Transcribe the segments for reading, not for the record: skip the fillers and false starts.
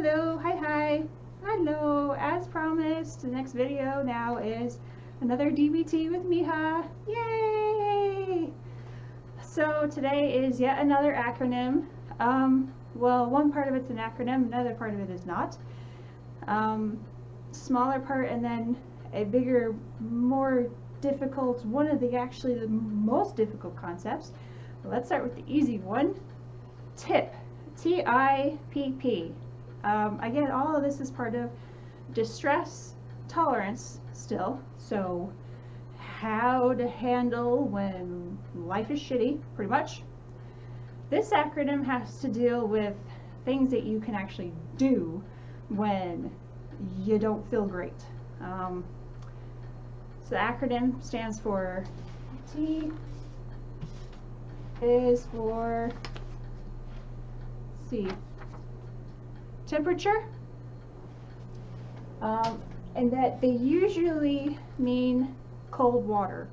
Hello, hi. Hello, as promised, the next video now is another DBT with Mija. Yay! So today is yet another acronym. Well, one part of it's an acronym, another part of it is not. Smaller part and then a bigger, more difficult, one of the actually the most difficult concepts. Let's start with the easy one. TIPP. T-I-P-P. Again, all of this is part of distress tolerance still. So how to handle when life is shitty, pretty much. This acronym has to deal with things that you can actually do when you don't feel great. So the acronym stands for T is for temperature, and that they usually mean cold water.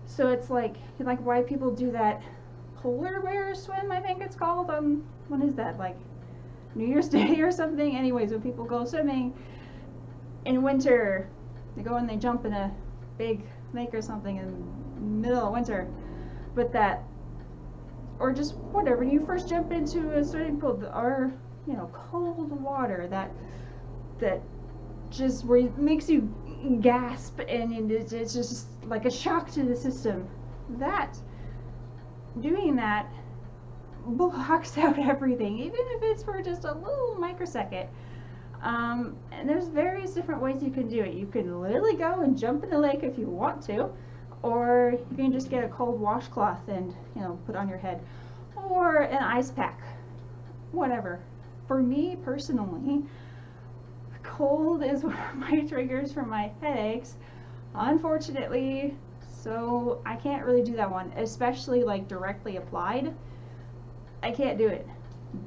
So it's like why people do that polar bear swim, I think it's called, when is that, like New Year's Day or something? Anyways, when people go swimming in winter, they go and they jump in a big lake or something in the middle of winter, but that, or just whatever, when you first jump into a swimming pool, or cold water that just makes you gasp, and it's just like a shock to the system. That doing that blocks out everything, even if it's for just a little microsecond. And there's various different ways you can do it. You can literally go and jump in the lake if you want to, or you can just get a cold washcloth and put on your head, or an ice pack, whatever. For me personally, cold is one of my triggers for my headaches, unfortunately, so I can't really do that one, especially like directly applied. I can't do it.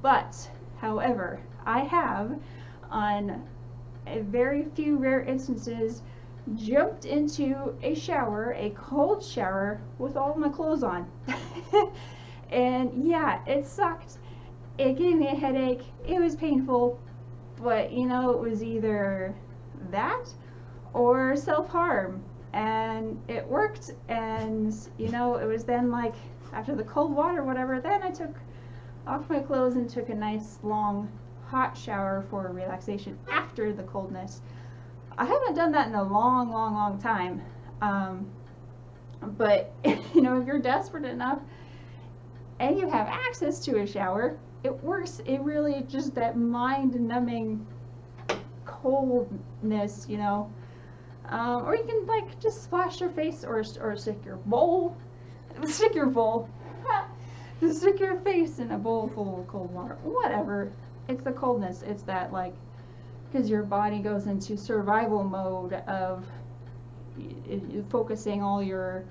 But however, I have on a very few rare instances jumped into a shower, a cold shower, with all my clothes on. And yeah, it sucked. It gave me a headache. It was painful, but it was either that or self-harm, and it worked. And it was then, like, after the cold water, whatever, then I took off my clothes and took a nice long hot shower for relaxation after the coldness. I haven't done that in a long time, but if you're desperate enough and you have access to a shower, it works. It really just that mind-numbing coldness, or you can like just splash your face, or stick your face in a bowl full of cold water, whatever. It's the coldness. It's that, like, because your body goes into survival mode of focusing all your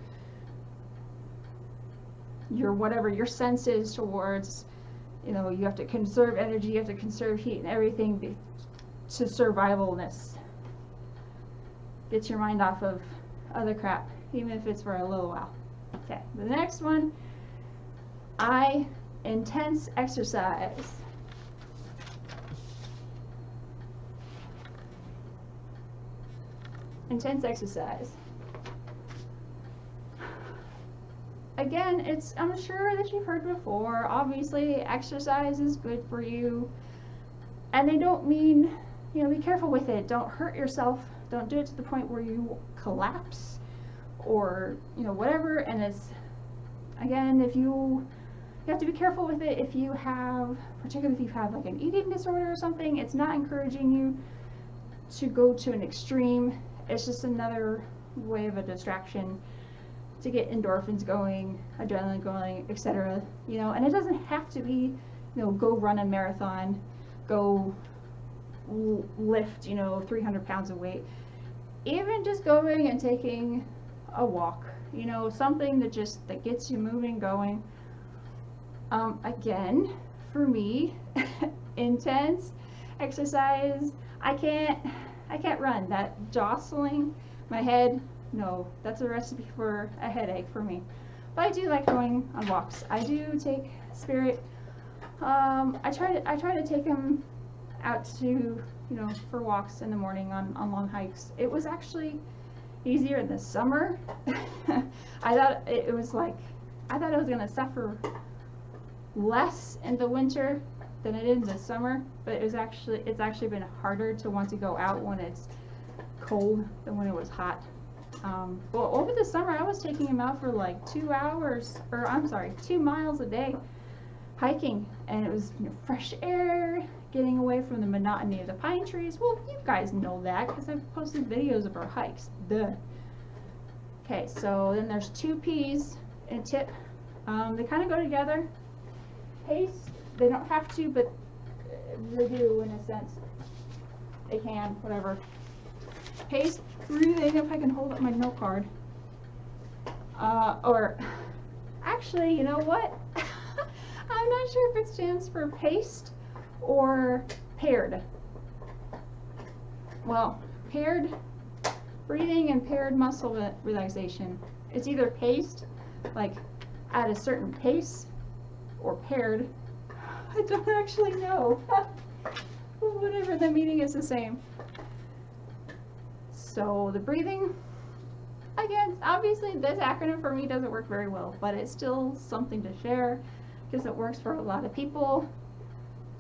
whatever your senses towards, you have to conserve energy, you have to conserve heat and everything to survivalness. Get your mind off of other crap, even if it's for a little while. Okay, the next one, intense exercise. Intense exercise. Again, I'm sure that you've heard before. Obviously, exercise is good for you, and they don't mean, be careful with it. Don't hurt yourself. Don't do it to the point where you collapse, or whatever. And it's, again, if you have to be careful with it. If you have, particularly if you have like an eating disorder or something, it's not encouraging you to go to an extreme. It's just another way of a distraction to get endorphins going, adrenaline going, etc. And it doesn't have to be, go run a marathon, go lift, 300 pounds of weight. Even just going and taking a walk, something that gets you moving, going. Again, for me, intense exercise, I can't run. That jostling my head, no, that's a recipe for a headache for me. But I do like going on walks. I do take Spirit. I try to take him out to, you know, for walks in the morning on long hikes. It was actually easier in the summer. I thought it was like, I thought I was gonna suffer less in the winter than I did in the summer, but it's actually been harder to want to go out when it's cold than when it was hot. Well, over the summer I was taking him out for like 2 miles a day hiking, and it was, you know, fresh air, getting away from the monotony of the pine trees. Well, you guys know that because I've posted videos of our hikes. Duh. Okay, so then there's 2 P's in TIPP. They kind of go together. Pace, they don't have to, but they do in a sense. They can, whatever. Pace breathing, if I can hold up my note card. Or actually, you know what? I'm not sure if it stands for paced or paired. Well, paired breathing and paired muscle relaxation. It's either paced, like at a certain pace, or paired. I don't actually know. Whatever, the meaning is the same. So the breathing, again, obviously this acronym for me doesn't work very well, but it's still something to share because it works for a lot of people.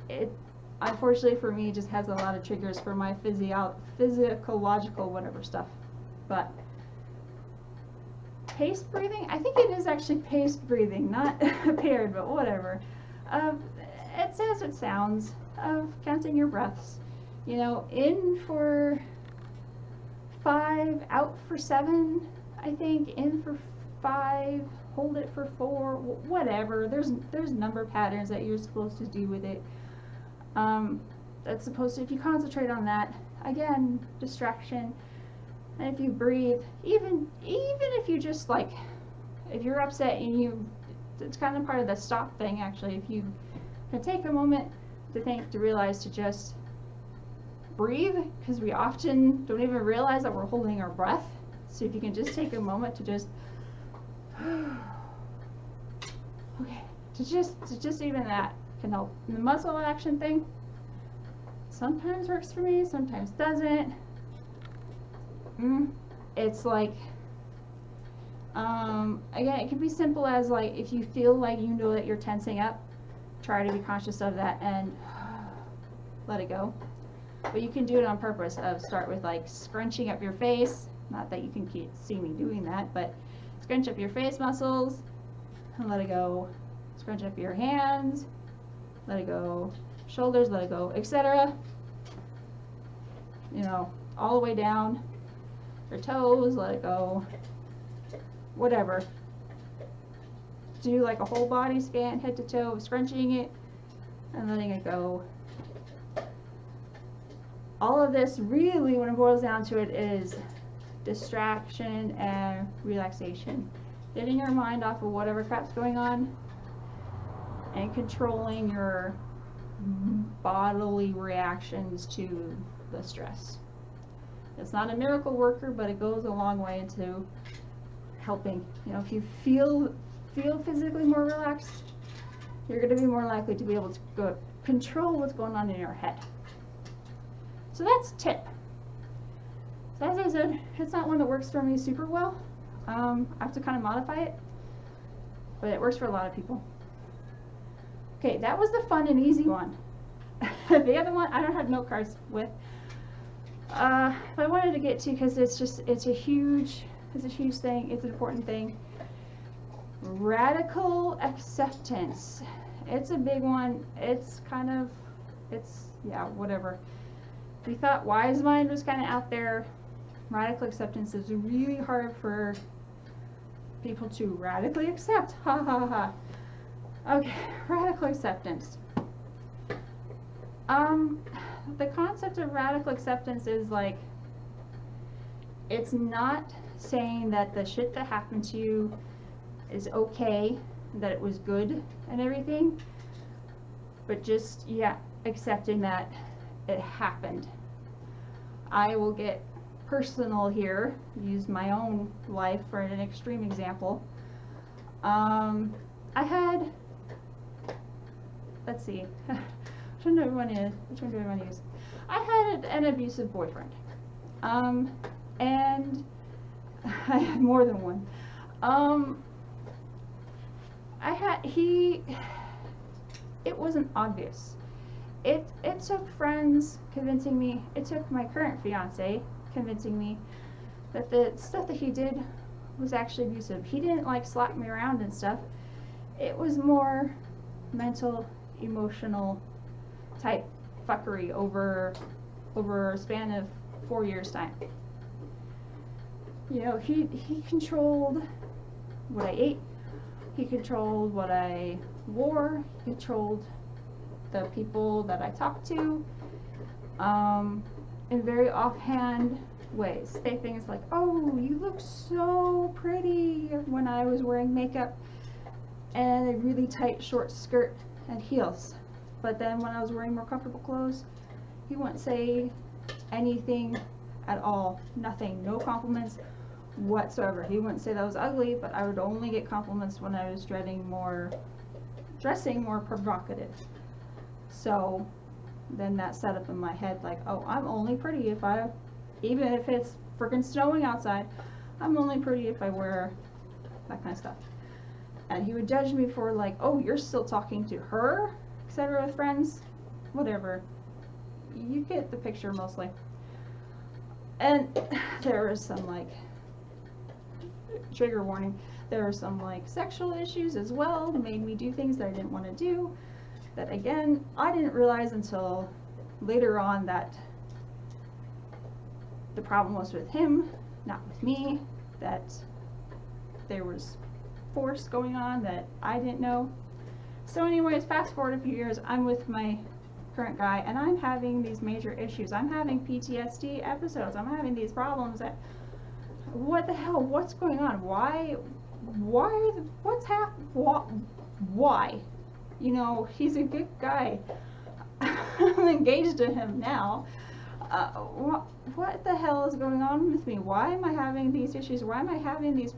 It, unfortunately for me, just has a lot of triggers for my physiological whatever stuff. But paced breathing, I think it is actually paced breathing, not paired, but whatever. It says it sounds of counting your breaths. You know, in for 5, out for 7, I think, in for 5, hold it for 4, whatever. There's number patterns that you're supposed to do with it. That's supposed to, if you concentrate on that, again, distraction. And if you breathe, even if you just like, if you're upset and it's kind of part of the stop thing actually, if you can take a moment to think, to realize to just breathe, because we often don't even realize that we're holding our breath. So if you can just take a moment to just okay, to just even that can help. And the muscle action thing sometimes works for me, sometimes doesn't. It's like, again, it can be simple as like, if you feel like you know that you're tensing up, try to be conscious of that and let it go. But you can do it on purpose, start with like scrunching up your face, not that you can see me doing that, but scrunch up your face muscles and let it go. Scrunch up your hands, let it go. Shoulders, let it go, etc. You know, all the way down. Your toes, let it go. Whatever. Do like a whole body scan, head to toe, scrunching it and letting it go. All of this really, when it boils down to it, is distraction and relaxation. Getting your mind off of whatever crap's going on and controlling your bodily reactions to the stress. It's not a miracle worker, but it goes a long way into helping. You know, if you feel physically more relaxed, you're going to be more likely to be able to control what's going on in your head. So that's TIPP. So as I said, it's not one that works for me super well. I have to kind of modify it, but it works for a lot of people. Okay, that was the fun and easy one. The other one I don't have note cards with. But I wanted to get to, because it's a huge thing, it's an important thing. Radical acceptance. It's a big one. Yeah, whatever. We thought wise mind was kind of out there. Radical acceptance is really hard for people to radically accept. Ha ha ha. Okay, radical acceptance. The concept of radical acceptance is like, it's not saying that the shit that happened to you is okay, that it was good and everything, but just, yeah, accepting that it happened. I will get personal here, use my own life for an extreme example. I had, let's see, Which one do I want to use? I had an abusive boyfriend. And I had more than one. It wasn't obvious. It took friends convincing me, it took my current fiance convincing me that the stuff that he did was actually abusive. He didn't like slap me around and stuff. It was more mental, emotional type fuckery over a span of 4 years time. You know, he controlled what I ate, he controlled what I wore, he controlled the people that I talked to, in very offhand ways. Say things like, oh, you look so pretty, when I was wearing makeup and a really tight short skirt and heels. But then when I was wearing more comfortable clothes, he wouldn't say anything at all. Nothing. No compliments whatsoever. He wouldn't say that I was ugly, but I would only get compliments when I was dressing more provocative. So then that set up in my head like, oh, I'm only pretty even if it's freaking snowing outside, I'm only pretty if I wear that kind of stuff. And he would judge me for like, oh, you're still talking to her, etc. with friends, whatever. You get the picture mostly. And there was some like, trigger warning, there were some like sexual issues as well, made me do things that I didn't want to do, that again, I didn't realize until later on that the problem was with him, not with me, that there was force going on that I didn't know. So anyways, fast forward a few years, I'm with my current guy and I'm having these major issues. I'm having PTSD episodes. I'm having these problems that, what the hell, what's going on? Why, why? You know, he's a good guy. I'm engaged to him now. What the hell is going on with me? Why am I having these issues? Why am I having these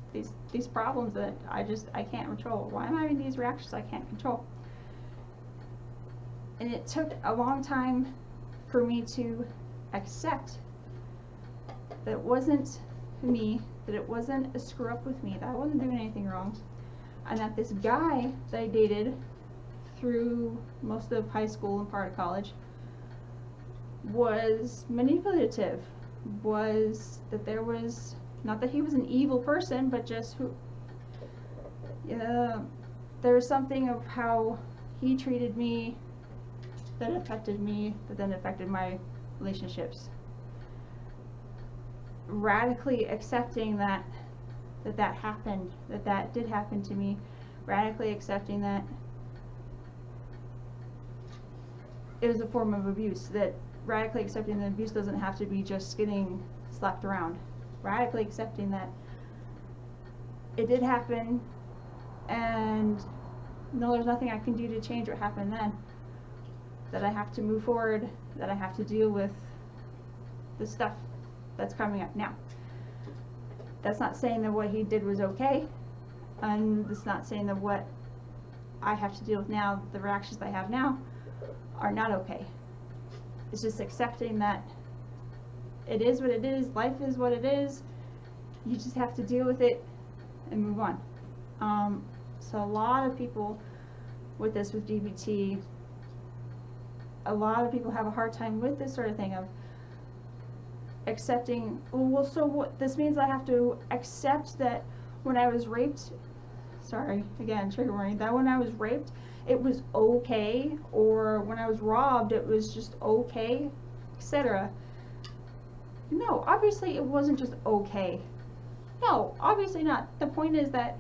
problems that I can't control? Why am I having these reactions I can't control? And it took a long time for me to accept that it wasn't me, that it wasn't a screw up with me, that I wasn't doing anything wrong, and that this guy that I dated through most of high school and part of college was manipulative, was that there was, not that he was an evil person, but just there was something of how he treated me that affected me, that then affected my relationships. Radically accepting that happened, that did happen to me, radically accepting that it was a form of abuse, that radically accepting that abuse doesn't have to be just getting slapped around, radically accepting that it did happen and no, there's nothing I can do to change what happened then, that I have to move forward, that I have to deal with the stuff that's coming up now. That's not saying that what he did was okay, and it's not saying that what I have to deal with now, the reactions I have now, are not okay. It's just accepting that it is what it is, life is what it is, you just have to deal with it and move on. So a lot of people with DBT, a lot of people have a hard time with this sort of thing of accepting, well, so what this means, I have to accept that when I was raped, sorry, again, trigger warning, that when I was raped, it was okay, or when I was robbed, it was just okay, etc. No, obviously it wasn't just okay. No, obviously not. The point is that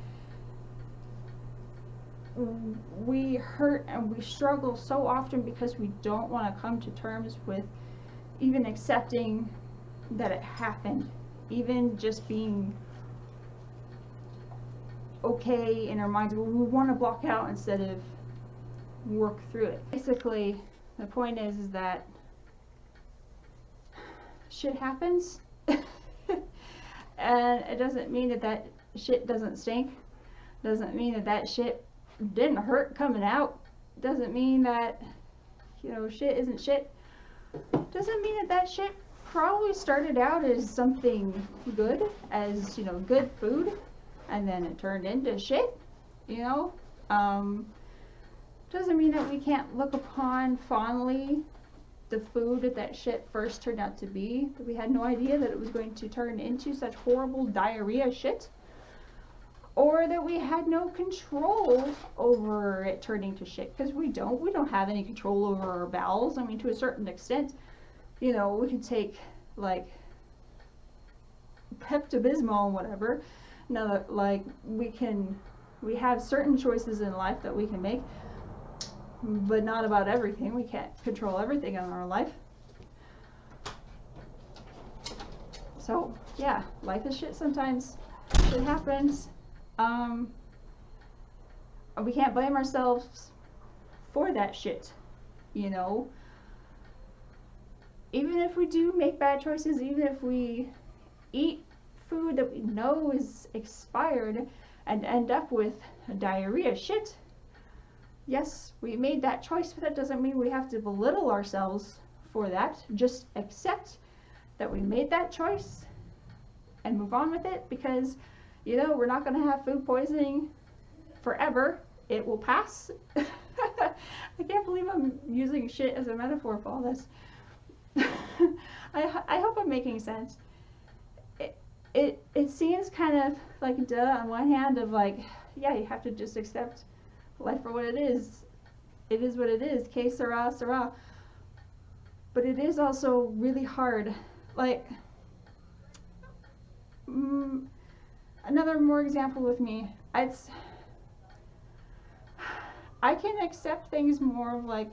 we hurt and we struggle so often because we don't want to come to terms with even accepting that it happened, even just being okay in our minds. We want to block out instead of work through it. Basically, the point is that shit happens and it doesn't mean that shit doesn't stink, doesn't mean that shit didn't hurt coming out, doesn't mean that shit isn't shit, doesn't mean that that shit probably started out as something good, as, good food, and then it turned into shit, doesn't mean that we can't look upon fondly the food that shit first turned out to be, that we had no idea that it was going to turn into such horrible diarrhea shit, or that we had no control over it turning to shit, because we don't have any control over our bowels. I mean, to a certain extent, we can take like Pepto-Bismol and whatever. Now, like, we have certain choices in life that we can make, but not about everything. We can't control everything in our life. So yeah, life is shit sometimes. Shit happens. We can't blame ourselves for that shit, Even if we do make bad choices, even if we eat food that we know is expired and end up with diarrhea shit, yes, we made that choice, but that doesn't mean we have to belittle ourselves for that. Just accept that we made that choice and move on with it, because we're not going to have food poisoning forever. It will pass. I can't believe I'm using shit as a metaphor for all this. I hope I'm making sense. It seems kind of like duh on one hand, of like, yeah, you have to just accept life for what it is. It is what it is. Que sera, sera. But it is also really hard. Like, another more example with me. I can accept things more of like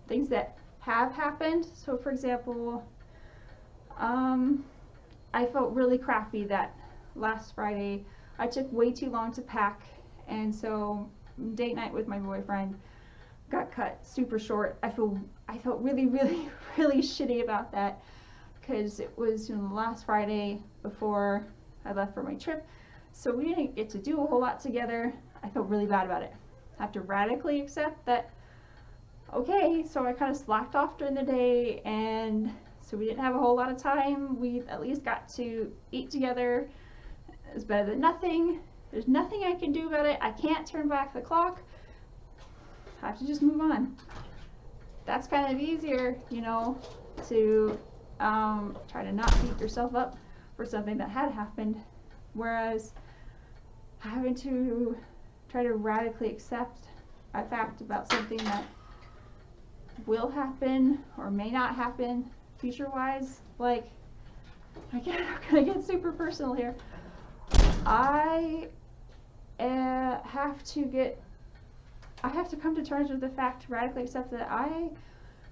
things that have happened. So for example, I felt really crappy that last Friday I took way too long to pack, and so date night with my boyfriend got cut super short. I felt really, really, really shitty about that, because it was the last Friday before I left for my trip, so we didn't get to do a whole lot together. I felt really bad about it. I have to radically accept that, okay, so I kind of slacked off during the day, and so we didn't have a whole lot of time. We at least got to eat together. It's better than nothing. There's nothing I can do about it. I can't turn back the clock. I have to just move on. That's kind of easier, to try to not beat yourself up for something that had happened, whereas having to try to radically accept a fact about something that will happen or may not happen future-wise. Like, I'm gonna get super personal here. I have to come to terms with the fact, to radically accept that I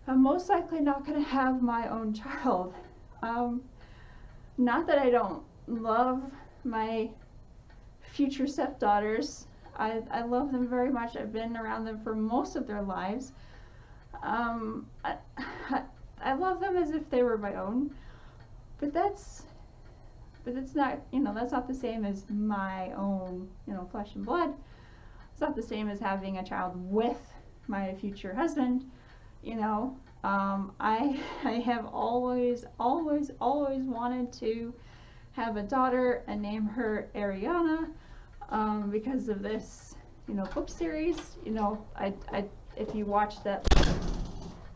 am most likely not going to have my own child. Not that I don't love my future stepdaughters. I love them very much. I've been around them for most of their lives. I love them as if they were my own, but that's not, that's not the same as my own, flesh and blood. It's not the same as having a child with my future husband. I have always wanted to have a daughter and name her Ariana, because of this, book series. If you watch that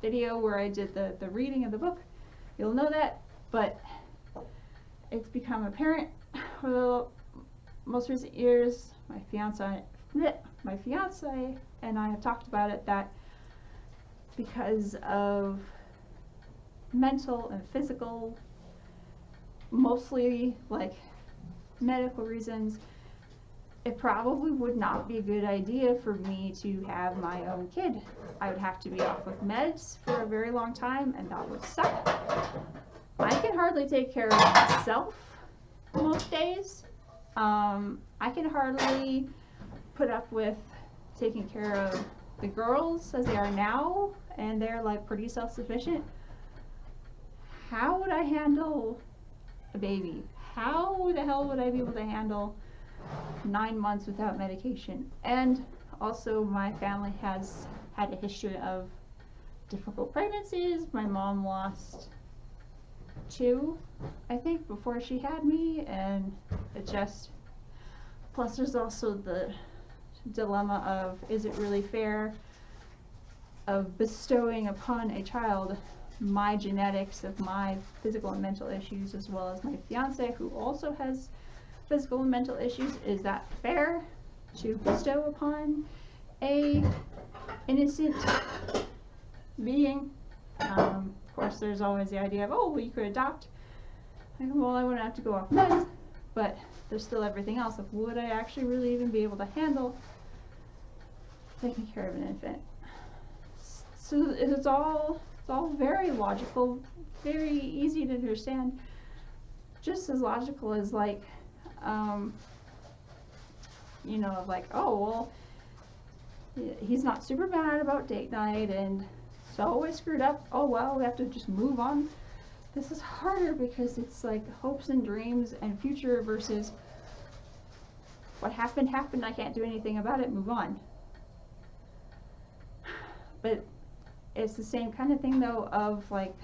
video where I did the reading of the book, you'll know that. But it's become apparent for the most recent years. My fiance and I have talked about it, that because of mental and physical, mostly like medical reasons, it probably would not be a good idea for me to have my own kid. I would have to be off of meds for a very long time, and that would suck. I can hardly take care of myself most days. I can hardly put up with taking care of the girls as they are now, and they're like pretty self-sufficient. How would I handle a baby? How the hell would I be able to handle 9 months without medication? And also, my family has had a history of difficult pregnancies. My mom lost 2, I think, before she had me, and it just, plus there's also the dilemma of, is it really fair of bestowing upon a child my genetics of my physical and mental issues, as well as my fiance who also has physical and mental issues? Is that fair to bestow upon a innocent being? Of course, there's always the idea of, oh, well, you could adopt. Well, I wouldn't have to go off meds, but there's still everything else of, would I actually really even be able to handle taking care of an infant? So it's all very logical, very easy to understand, just as logical as like, you know, like, oh, well, he's not super mad about date night, and so I screwed up. Oh, well, we have to just move on. This is harder because it's like hopes and dreams and future versus what happened, I can't do anything about it, move on. But it's the same kind of thing though of like,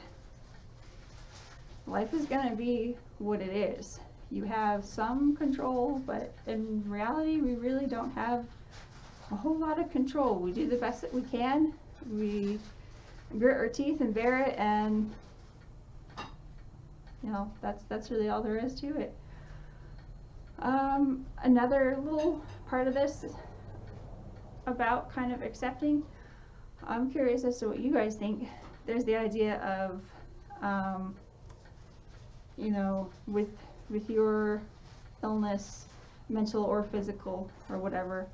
life is gonna be what it is. You have some control, but in reality we really don't have a whole lot of control. We do the best that we can. We grit our teeth and bear it, and you know, that's really all there is to it. Another little part of this about kind of accepting, I'm curious as to what you guys think. There's the idea of, you know, with your illness, mental or physical or whatever,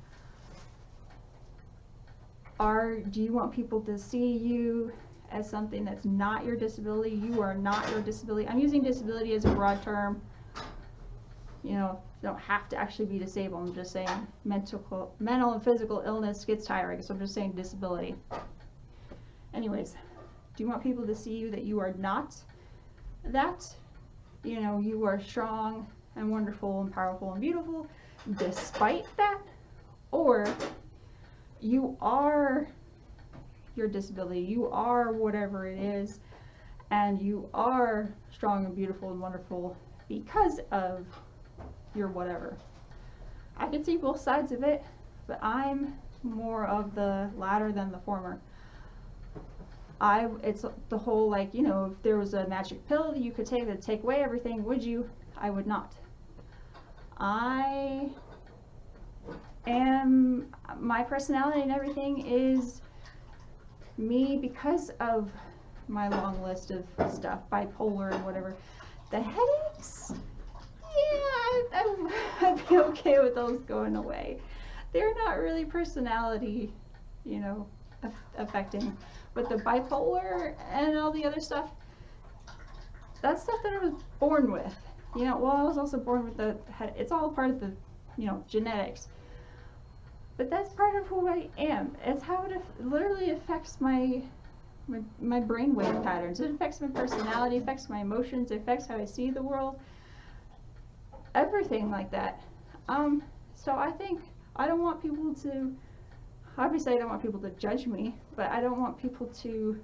do you want people to see you as something that's not your disability? You are not your disability. I'm using disability as a broad term. You know, you don't have to actually be disabled. I'm just saying mental and physical illness gets tiring, so I'm just saying disability. Anyways, do you want people to see you that you are not that? You know, you are strong and wonderful and powerful and beautiful despite that? Or you are your disability, you are whatever it is, and you are strong and beautiful and wonderful because of your whatever. I can see both sides of it, but I'm more of the latter than the former. It's the whole, like, you know, if there was a magic pill that you could take that take away everything, would you? I would not. I am, my personality and everything is me because of my long list of stuff, bipolar and whatever. The headaches, yeah, I'd be okay with those going away. They're not really personality, you know, affecting. But the bipolar and all the other stuff, that's stuff that I was born with. You know, well, I was also born with the head. It's all part of the, you know, genetics. But that's part of who I am. It's how it literally affects my brainwave patterns. It affects my personality, affects my emotions, it affects how I see the world. Everything like that. So I think I don't want people to, obviously I don't want people to judge me, but I don't want people to,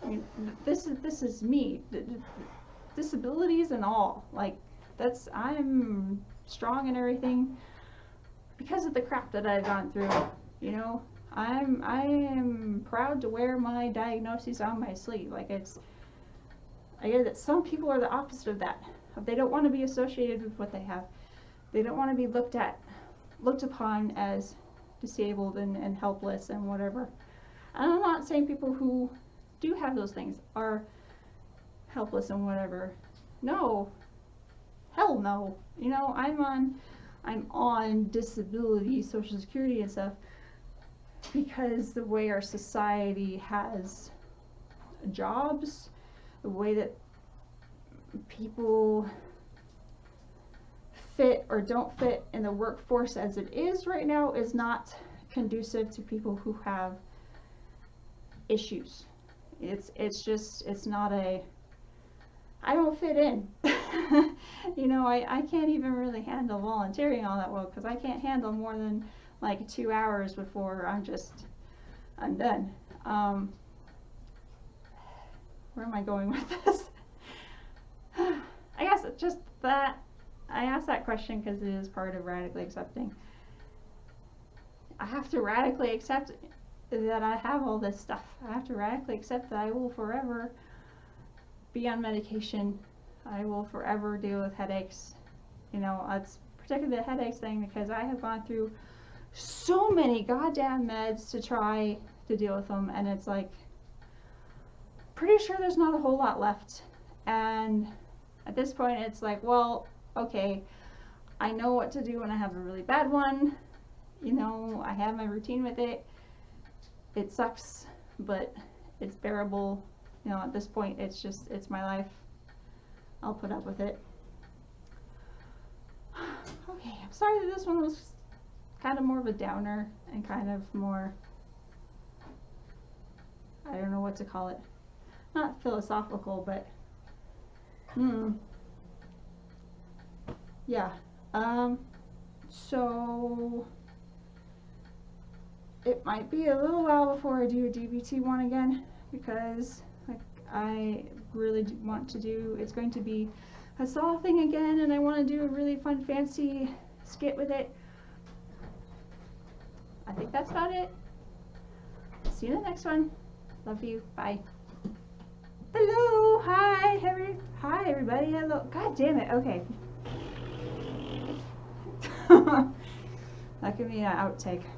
I mean, this is me. Disabilities and all, like, I'm strong and everything because of the crap that I've gone through, you know. I am proud to wear my diagnoses on my sleeve. Like, I get that some people are the opposite of that. They don't want to be associated with what they have. They don't want to be looked upon as disabled and helpless and whatever. And I'm not saying people who do have those things are helpless and whatever. No. Hell no. You know, I'm on disability, Social Security and stuff because the way our society has jobs, the way that people fit or don't fit in the workforce as it is right now is not conducive to people who have issues. It's not a, I don't fit in. You know, I can't even really handle volunteering all that well because I can't handle more than like 2 hours before I'm done. Where am I going with this? I guess it's just that I asked that question because it is part of radically accepting. I have to radically accept that I have all this stuff. I have to radically accept that I will forever be on medication. I will forever deal with headaches. You know, it's particularly the headaches thing because I have gone through so many goddamn meds to try to deal with them, and it's like, pretty sure there's not a whole lot left. And at this point it's like, well, okay, I know what to do when I have a really bad one. You know, I have my routine with it. It sucks, but it's bearable. You know, at this point it's just, it's my life. I'll put up with it. Okay, I'm sorry that this one was kind of more of a downer and kind of more, I don't know what to call it. Not philosophical, but yeah. So it might be a little while before I do a DBT one again, because like I really want to do, it's going to be a Saw thing again, and I want to do a really fun fancy skit with it. I think that's about it. See you in the next one. Love you. Bye. Hello. Hi. Hi everybody. Hello. God damn it. Okay. That could be an outtake.